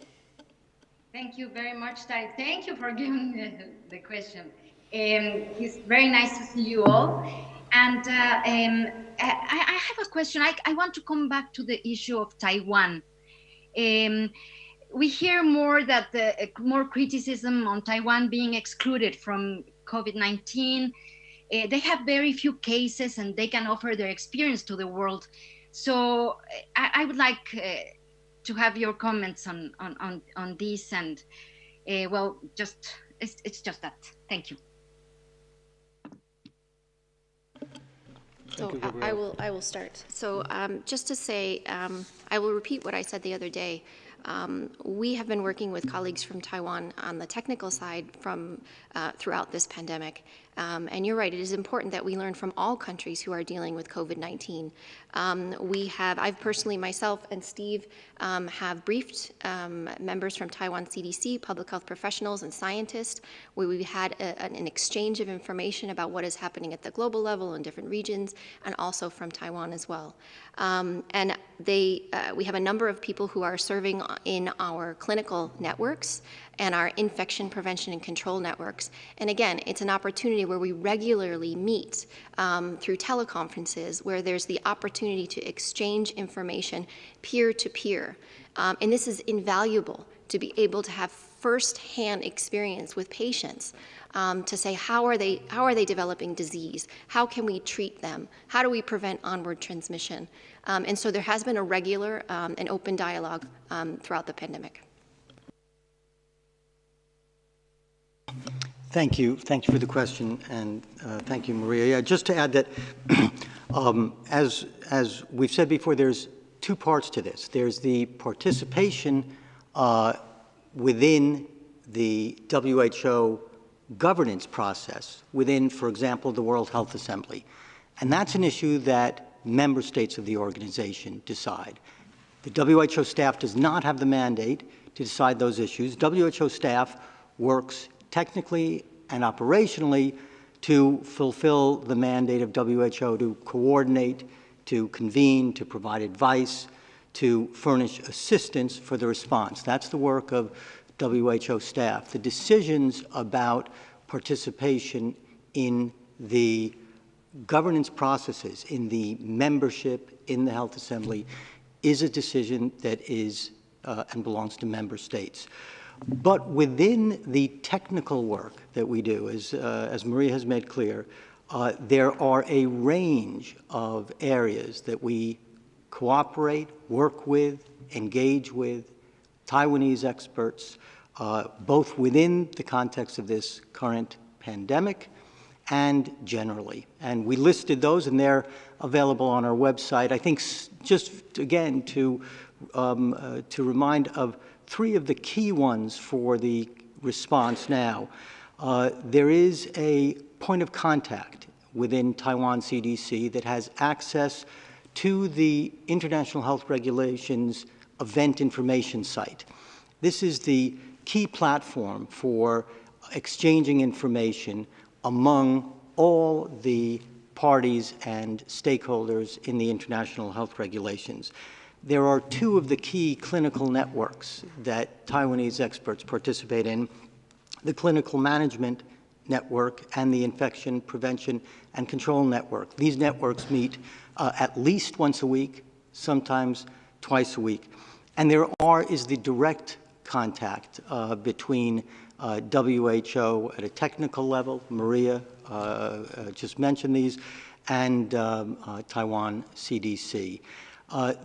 Thank you very much, Ty. Thank you for giving the question. It's very nice to see you all. And I have a question. I want to come back to the issue of Taiwan. We hear more that more criticism on Taiwan being excluded from COVID-19. They have very few cases and they can offer their experience to the world. So I would like to have your comments on this, and well, it's just that. Thank you. So I will start. So just to say, I will repeat what I said the other day. We have been working with colleagues from Taiwan on the technical side throughout this pandemic. And you're right, it is important that we learn from all countries who are dealing with COVID-19. I've personally, myself and Steve, have briefed members from Taiwan CDC, public health professionals and scientists, where we had an exchange of information about what is happening at the global level in different regions, and also from Taiwan as well. And we have a number of people who are serving in our clinical networks and our infection prevention and control networks. And again, it's an opportunity where we regularly meet through teleconferences, where there's the opportunity to exchange information peer-to-peer. And this is invaluable to be able to have first-hand experience with patients, to say how are they developing disease? How can we treat them? How do we prevent onward transmission? And so there has been a regular and open dialogue throughout the pandemic. Thank you for the question, and thank you, Maria. Yeah, just to add that, as we've said before, there's two parts to this. There's the participation within the WHO governance process, within, for example, the World Health Assembly. And that's an issue that member states of the organization decide. The WHO staff does not have the mandate to decide those issues. WHO staff works technically and operationally to fulfill the mandate of WHO to coordinate, to convene, to provide advice, to furnish assistance for the response. That's the work of WHO staff. The decisions about participation in the governance processes, in the membership in the Health Assembly, is a decision that is and belongs to member states. But within the technical work that we do, as Maria has made clear, there are a range of areas that we cooperate, work with, engage with Taiwanese experts, both within the context of this current pandemic and generally. And we listed those, and they're available on our website. I think just, again, to remind of three of the key ones for the response now. There is a point of contact within Taiwan CDC that has access to the International Health Regulations event information site. This is the key platform for exchanging information among all the parties and stakeholders in the international health regulations. There are two of the key clinical networks that Taiwanese experts participate in, the Clinical Management Network and the Infection Prevention and Control Network. These networks meet at least once a week, sometimes twice a week. And there is the direct contact between WHO at a technical level, Maria just mentioned these, and Taiwan CDC.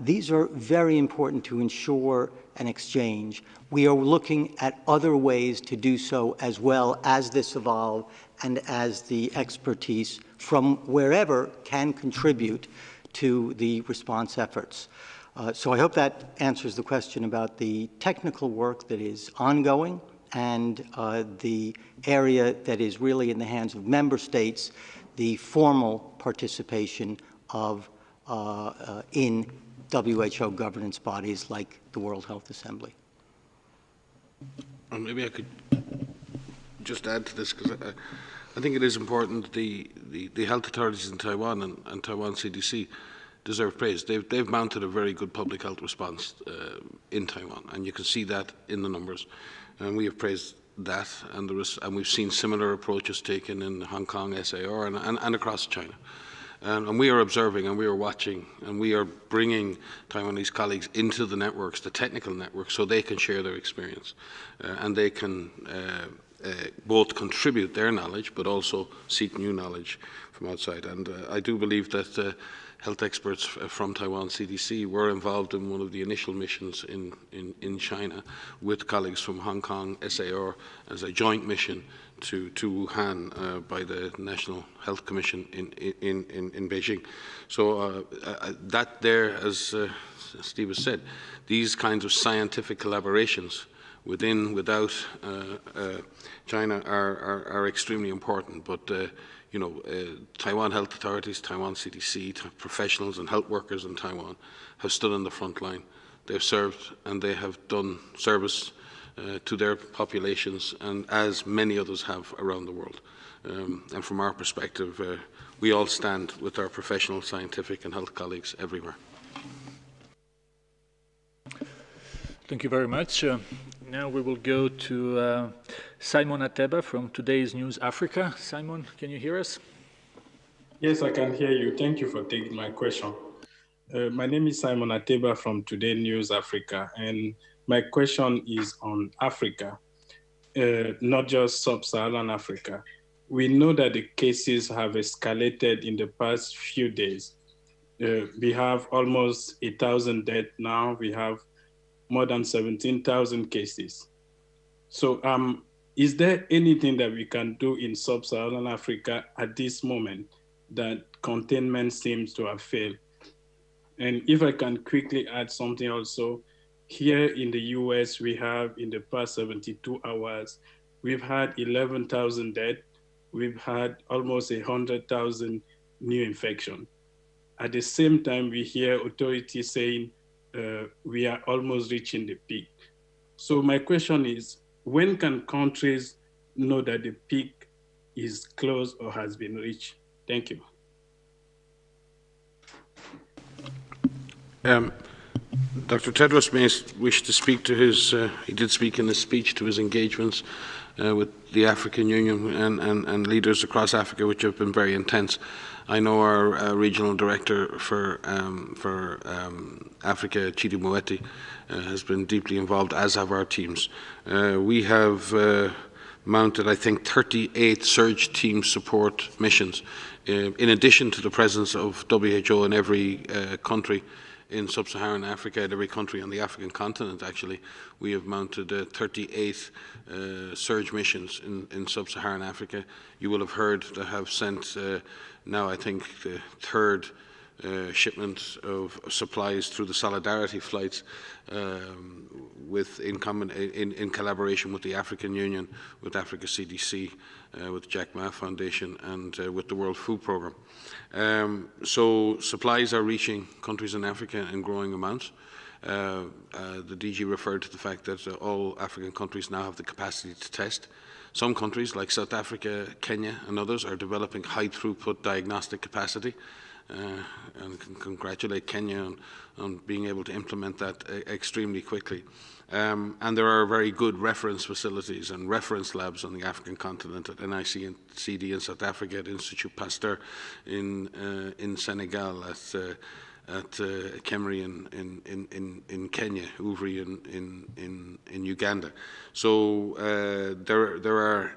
These are very important to ensure an exchange. We are looking at other ways to do so as well as this evolves and as the expertise from wherever can contribute to the response efforts. So I hope that answers the question about the technical work that is ongoing and the area that is really in the hands of member states, the formal participation of in WHO governance bodies like the World Health Assembly. Maybe I could just add to this, because I think it is important the health authorities in Taiwan and Taiwan CDC deserve praise. They've mounted a very good public health response in Taiwan, and you can see that in the numbers. And we have praised that, and we've seen similar approaches taken in Hong Kong, SAR, and across China. And we are observing, and we are watching, and we are bringing Taiwanese colleagues into the networks, the technical networks, so they can share their experience, and they can both contribute their knowledge, but also seek new knowledge from outside. And I do believe that health experts from Taiwan CDC were involved in one of the initial missions in China with colleagues from Hong Kong, SAR, as a joint mission to Wuhan by the National Health Commission in Beijing. So that there, as Steve has said, these kinds of scientific collaborations without China are extremely important. But you know, Taiwan health authorities, Taiwan CDC, professionals and health workers in Taiwan have stood on the front line. They've served and they have done service to their populations, and as many others have around the world. And from our perspective, we all stand with our professional, scientific and health colleagues everywhere. Thank you very much. Now we will go to Simon Ateba from Today's News Africa. Simon, can you hear us? Yes, I can hear you. Thank you for taking my question. My name is Simon Ateba from Today News Africa, and my question is on Africa, not just sub-Saharan Africa. We know that the cases have escalated in the past few days. We have almost 1,000 deaths now. We have more than 17,000 cases. So is there anything that we can do in sub-Saharan Africa at this moment that containment seems to have failed? And if I can quickly add something also, here in the US, we have in the past 72 hours, we've had 11,000 deaths. We've had almost 100,000 new infections. At the same time, we hear authorities saying we are almost reaching the peak. So my question is, when can countries know that the peak is close or has been reached? Thank you. Dr. Tedros may wish to speak to his, he did speak in his speech to his engagements with the African Union and leaders across Africa, which have been very intense. I know our regional director for Africa, Chidi Moeti, has been deeply involved, as have our teams. We have mounted, I think, 38 surge team support missions, in addition to the presence of WHO in every country in sub-Saharan Africa, at every country on the African continent. Actually, we have mounted 38 surge missions in sub-Saharan Africa. You will have heard that have sent now, I think, the third shipment of supplies through the Solidarity flights in collaboration with the African Union, with Africa CDC, with Jack Ma Foundation, and with the World Food Programme. So supplies are reaching countries in Africa in growing amounts. The DG referred to the fact that all African countries now have the capacity to test. Some countries, like South Africa, Kenya and others, are developing high-throughput diagnostic capacity. And can congratulate Kenya on being able to implement that extremely quickly. And there are very good reference facilities and reference labs on the African continent at NIC and CD in South Africa, at Institut Pasteur in Senegal, at Kemri in Kenya, Uvri in Uganda. So there are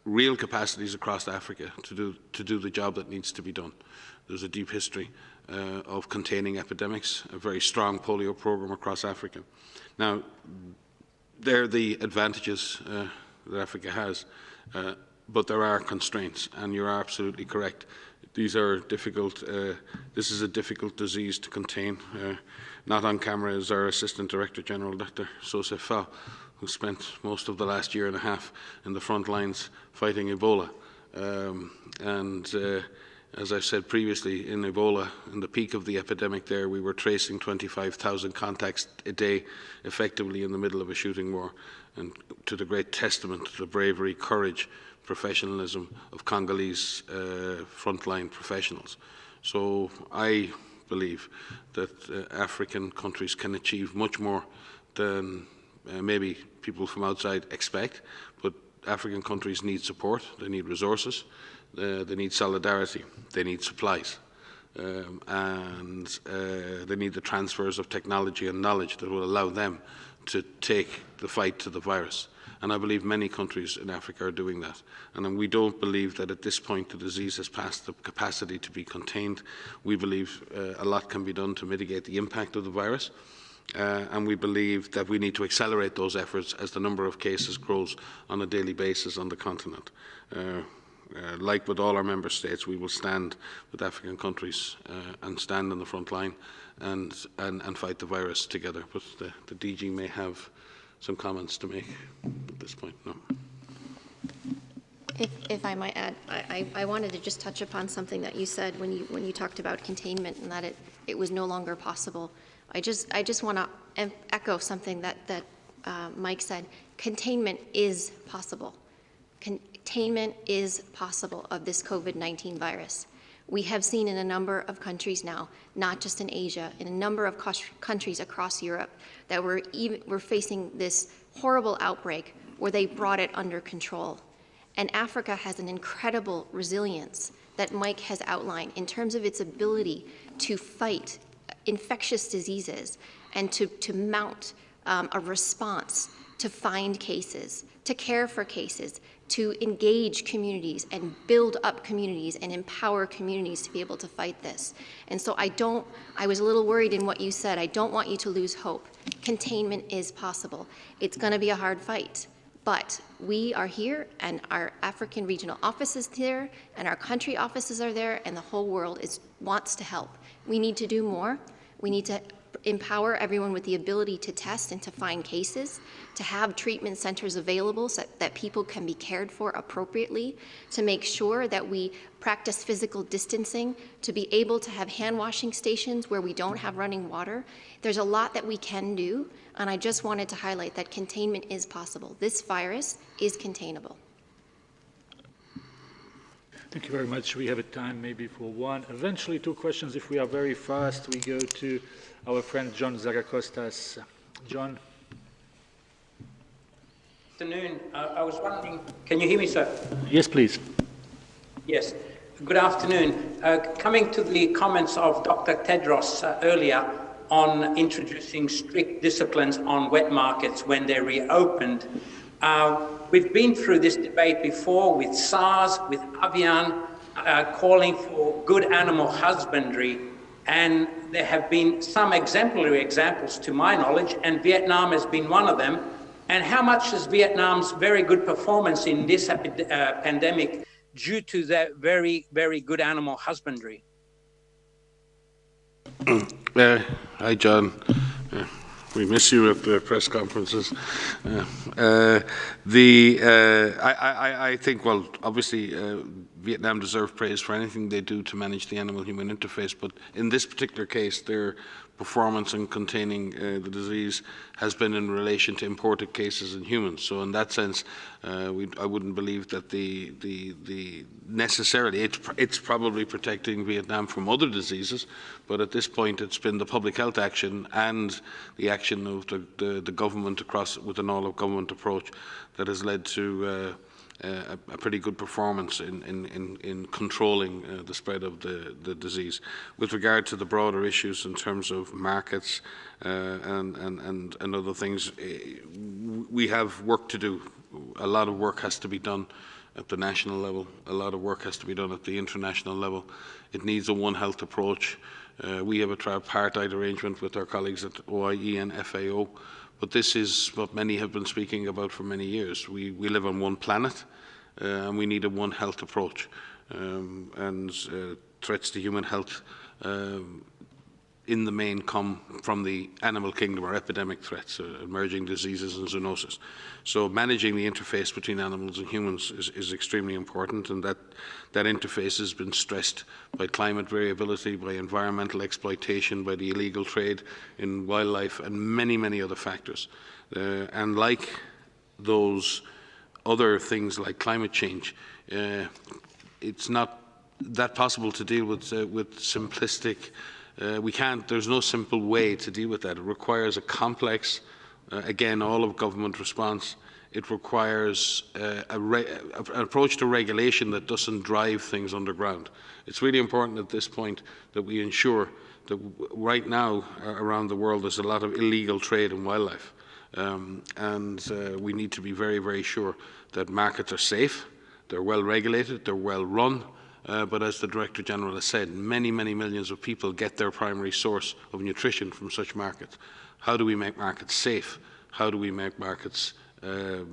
real capacities across Africa to do the job that needs to be done. There's a deep history of containing epidemics, a very strong polio program across Africa. Now, there are the advantages that Africa has, but there are constraints, and you're absolutely correct. These are difficult. This is a difficult disease to contain. Not on camera is our Assistant Director General, Dr. Sosef Fa, who spent most of the last year and a half in the front lines fighting Ebola. As I've said previously, in Ebola, in the peak of the epidemic there, we were tracing 25,000 contacts a day effectively in the middle of a shooting war, and to the great testament to the bravery, courage, professionalism of Congolese frontline professionals. So I believe that African countries can achieve much more than maybe people from outside expect, but African countries need support, they need resources, they need solidarity, they need supplies, and they need the transfers of technology and knowledge that will allow them to take the fight to the virus. And I believe many countries in Africa are doing that. And we don't believe that at this point the disease has passed the capacity to be contained. We believe a lot can be done to mitigate the impact of the virus. And we believe that we need to accelerate those efforts as the number of cases grows on a daily basis on the continent. Like with all our member states, we will stand with African countries and stand on the front line and fight the virus together. But the DG may have some comments to make at this point. No. If I might add, I wanted to just touch upon something that you said when you talked about containment and that it was no longer possible. I just want to echo something that Mike said. Containment is possible. Containment is possible of this COVID-19 virus. We have seen in a number of countries now, not just in Asia, in a number of countries across Europe, that we're facing this horrible outbreak where they brought it under control. And Africa has an incredible resilience that Mike has outlined in terms of its ability to fight infectious diseases and to mount a response, to find cases, to care for cases, to engage communities and build up communities and empower communities to be able to fight this. And so I was a little worried in what you said. I don't want you to lose hope. Containment is possible. It's going to be a hard fight, but we are here and our African regional office is there and our country offices are there and the whole world wants to help. We need to do more. We need to empower everyone with the ability to test and to find cases, to have treatment centers available so that people can be cared for appropriately, to make sure that we practice physical distancing, to be able to have hand washing stations where we don't have running water. There's a lot that we can do, and I just wanted to highlight that containment is possible. This virus is containable. Thank you very much. We have a time maybe for one, eventually two questions. If we are very fast, we go to our friend John Zagacostas. John. Good afternoon. I was wondering, can you hear me, sir? Yes, please. Yes. Good afternoon. Coming to the comments of Dr. Tedros earlier on introducing strict disciplines on wet markets when they're reopened, we've been through this debate before with SARS, with Avian, calling for good animal husbandry, and there have been some exemplary examples to my knowledge, and Vietnam has been one of them. And how much is Vietnam's very good performance in this pandemic due to that very, very good animal husbandry? Hi, John. We miss you at the press conferences. I think, well, obviously, Vietnam deserve praise for anything they do to manage the animal-human interface, but in this particular case, their performance in containing the disease has been in relation to imported cases in humans. So in that sense, I wouldn't believe that necessarily it's probably protecting Vietnam from other diseases, but at this point it's been the public health action and the action of the government with an all-of-government approach that has led to a pretty good performance in controlling the spread of the disease. With regard to the broader issues in terms of markets and other things, we have work to do. A lot of work has to be done at the national level. A lot of work has to be done at the international level. It needs a One Health approach. We have a tripartite arrangement with our colleagues at OIE and FAO. But this is what many have been speaking about for many years. We live on one planet, and we need a One Health approach. Threats to human health in the main come from the animal kingdom, or epidemic threats, emerging diseases and zoonosis. So managing the interface between animals and humans is extremely important, and that interface has been stressed by climate variability, by environmental exploitation, by the illegal trade in wildlife, and many, many other factors. And like those other things like climate change, it's not that possible to deal with simplistic. There's no simple way to deal with that. It requires a complex, again, all-of-government response. It requires an approach to regulation that doesn't drive things underground. It's really important at this point that we ensure that right now around the world there's a lot of illegal trade in wildlife. We need to be very, very sure that markets are safe, they're well regulated, they're well run, but as the Director General has said, many, many millions of people get their primary source of nutrition from such markets. How do we make markets safe? How do we make markets do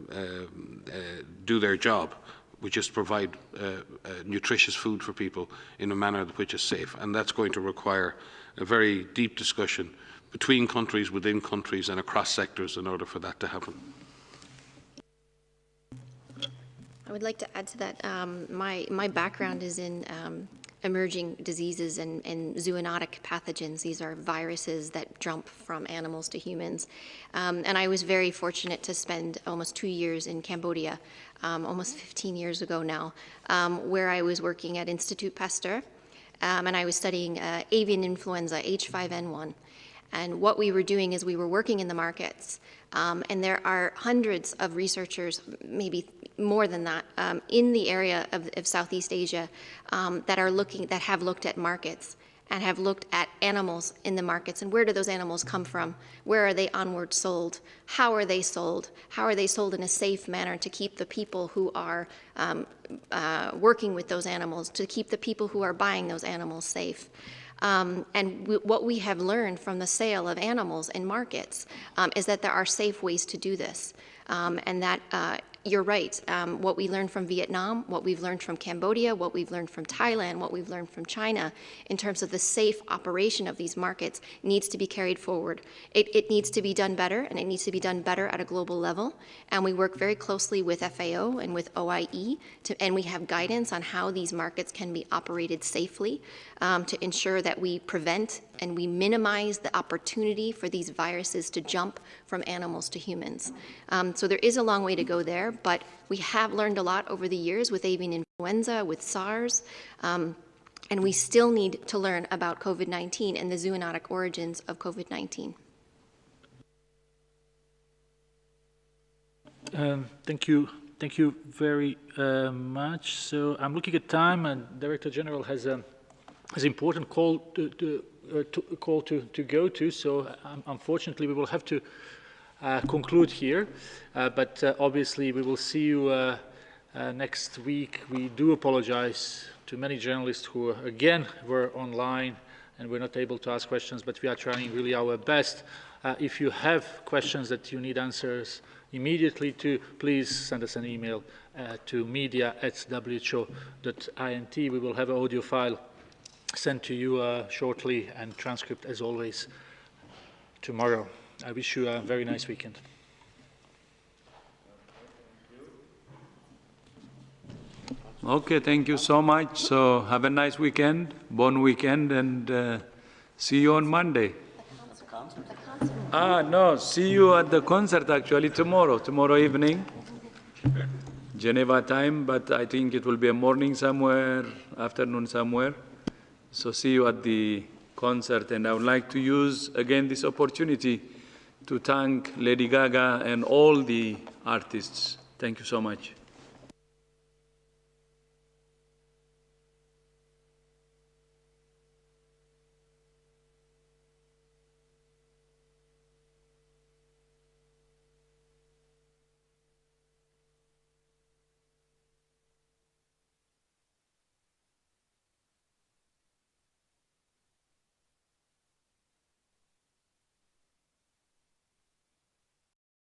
their job, which is provide nutritious food for people in a manner which is safe? And that's going to require a very deep discussion between countries, within countries, and across sectors in order for that to happen. I would like to add to that. My background is in emerging diseases and zoonotic pathogens. These are viruses that jump from animals to humans. And I was very fortunate to spend almost 2 years in Cambodia, almost 15 years ago now, where I was working at Institut Pasteur, and I was studying avian influenza, H5N1. And what we were doing is we were working in the markets, and there are hundreds of researchers, maybe more than that, in the area of Southeast Asia that have looked at markets and have looked at animals in the markets, and where do those animals come from? Where are they onward sold? How are they sold? How are they sold in a safe manner to keep the people who are working with those animals, to keep the people who are buying those animals safe? What we have learned from the sale of animals in markets is that there are safe ways to do this, and that you're right. What we learned from Vietnam, what we've learned from Cambodia, what we've learned from Thailand, what we've learned from China in terms of the safe operation of these markets needs to be carried forward. It needs to be done better, and it needs to be done better at a global level. And we work very closely with FAO and with OIE, and we have guidance on how these markets can be operated safely to ensure that we prevent and we minimize the opportunity for these viruses to jump from animals to humans. So there is a long way to go there, but we have learned a lot over the years with avian influenza, with SARS, and we still need to learn about COVID-19 and the zoonotic origins of COVID-19. Thank you very much. So I'm looking at time, and Director General has an important call to go to, so unfortunately we will have to conclude here, but obviously we will see you next week. We do apologize to many journalists who again were online and were not able to ask questions, but we are trying really our best. If you have questions that you need answers immediately to, please send us an email to media@who.int. We will have an audio file sent to you shortly, and transcript as always tomorrow. I wish you a very nice weekend. Okay, thank you so much. So have a nice weekend, bon weekend, and see you on Monday. No, see you at the concert actually tomorrow evening, Geneva time, but I think it will be a morning somewhere, afternoon somewhere. So see you at the concert, and I would like to use again this opportunity to thank Lady Gaga and all the artists. Thank you so much.